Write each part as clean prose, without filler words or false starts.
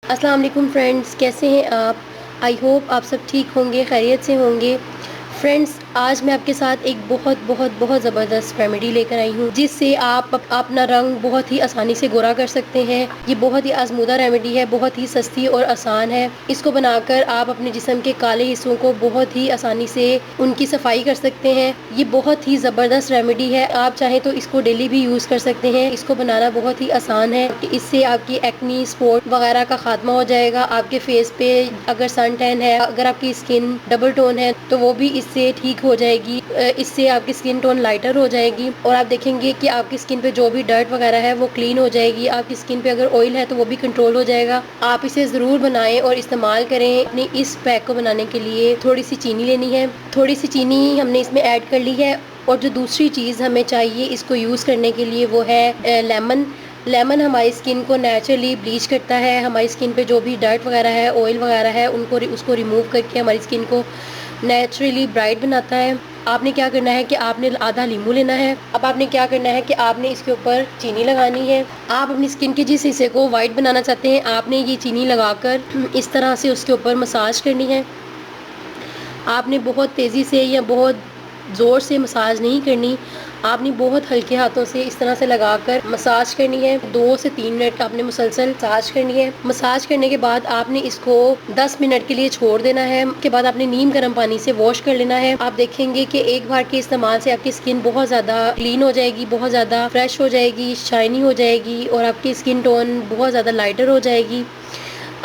अस्सलाम वालेकुम फ्रेंड्स, कैसे हैं आप? आई होप आप सब ठीक होंगे, खैरियत से होंगे। फ्रेंड्स, आज मैं आपके साथ एक बहुत बहुत बहुत ज़बरदस्त रेमेडी लेकर आई हूँ, जिससे आप अपना रंग बहुत ही आसानी से गोरा कर सकते हैं। ये बहुत ही आजमूदा रेमेडी है, बहुत ही सस्ती और आसान है। इसको बनाकर आप अपने जिस्म के काले हिस्सों को बहुत ही आसानी से उनकी सफाई कर सकते हैं। ये बहुत ही ज़बरदस्त रेमेडी है। आप चाहें तो इसको डेली भी यूज़ कर सकते हैं। इसको बनाना बहुत ही आसान है। इससे आपकी एक्नी, स्पॉट वगैरह का खात्मा हो जाएगा। आपके फेस पे अगर सन टैन है, अगर आपकी स्किन डबल टोन है, तो वो भी इससे ठीक हो जाएगी। इससे आपकी स्किन टोन लाइटर हो जाएगी और आप देखेंगे कि आपकी स्किन पे जो भी डर्ट वगैरह है वो क्लीन हो जाएगी। आपकी स्किन पे अगर ऑयल है तो वो भी कंट्रोल हो जाएगा। आप इसे ज़रूर बनाएं और इस्तेमाल करें। अपने इस पैक को बनाने के लिए थोड़ी सी चीनी लेनी है। थोड़ी सी चीनी हमने इसमें ऐड कर ली है। और जो दूसरी चीज़ हमें चाहिए इसको यूज़ करने के लिए वो है लेमन। लेमन हमारी स्किन को नेचुरली ब्लीच करता है। हमारी स्किन पे जो भी डर्ट वगैरह है, ऑयल वगैरह है, उसको रिमूव करके हमारी स्किन को नेचुरली ब्राइट बनाता है। आपने क्या करना है कि आपने आधा नींबू लेना है। अब आपने क्या करना है कि आपने इसके ऊपर चीनी लगानी है। आप अपनी स्किन के जिस हिस्से को वाइट बनाना चाहते हैं, आपने ये चीनी लगाकर इस तरह से उसके ऊपर मसाज करनी है। आपने बहुत तेज़ी से या बहुत ज़ोर से मसाज नहीं करनी। आपने बहुत हल्के हाथों से इस तरह से लगाकर मसाज करनी है। 2 से 3 मिनट आपने मुसलसल मसाज करनी है। मसाज करने के बाद आपने इसको 10 मिनट के लिए छोड़ देना है। उसके बाद आपने नीम गर्म पानी से वॉश कर लेना है। आप देखेंगे कि एक बार के इस्तेमाल से आपकी स्किन बहुत ज़्यादा क्लीन हो जाएगी, बहुत ज़्यादा फ्रेश हो जाएगी, शाइनी हो जाएगी और आपकी स्किन टोन बहुत ज़्यादा लाइटर हो जाएगी।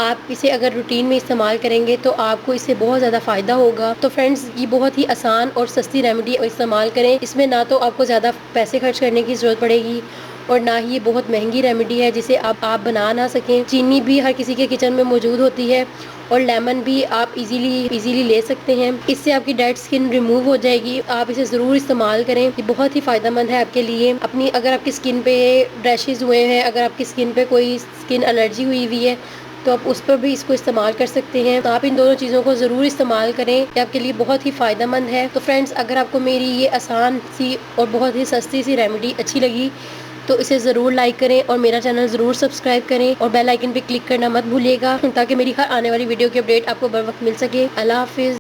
आप इसे अगर रूटीन में इस्तेमाल करेंगे तो आपको इससे बहुत ज़्यादा फ़ायदा होगा। तो फ्रेंड्स, ये बहुत ही आसान और सस्ती रेमेडी इस्तेमाल करें। इसमें ना तो आपको ज़्यादा पैसे खर्च करने की ज़रूरत पड़ेगी और ना ही ये बहुत महंगी रेमेडी है जिसे आप बना ना सकें। चीनी भी हर किसी के किचन में मौजूद होती है और लेमन भी आप इजीली ले सकते हैं। इससे आपकी डेड स्किन रिमूव हो जाएगी। आप इसे ज़रूर इस्तेमाल करें, ये बहुत ही फ़ायदेमंद है आपके लिए। अगर आपकी स्किन पे रैशेज़ हुए हैं, अगर आपकी स्किन पे कोई स्किन एलर्जी हुई हुई है, तो आप उस पर भी इसको इस्तेमाल कर सकते हैं। तो आप इन दोनों चीज़ों को ज़रूर इस्तेमाल करें, ये आपके लिए बहुत ही फ़ायदेमंद है। तो फ्रेंड्स, अगर आपको मेरी ये आसान सी और बहुत ही सस्ती सी रेमेडी अच्छी लगी तो इसे ज़रूर लाइक करें और मेरा चैनल ज़रूर सब्सक्राइब करें और बेल आइकन पे क्लिक करना मत भूलिएगा, ताकि मेरी हर आने वाली वीडियो की अपडेट आपको बर वक्त मिल सके। अल्लाह हाफिज़।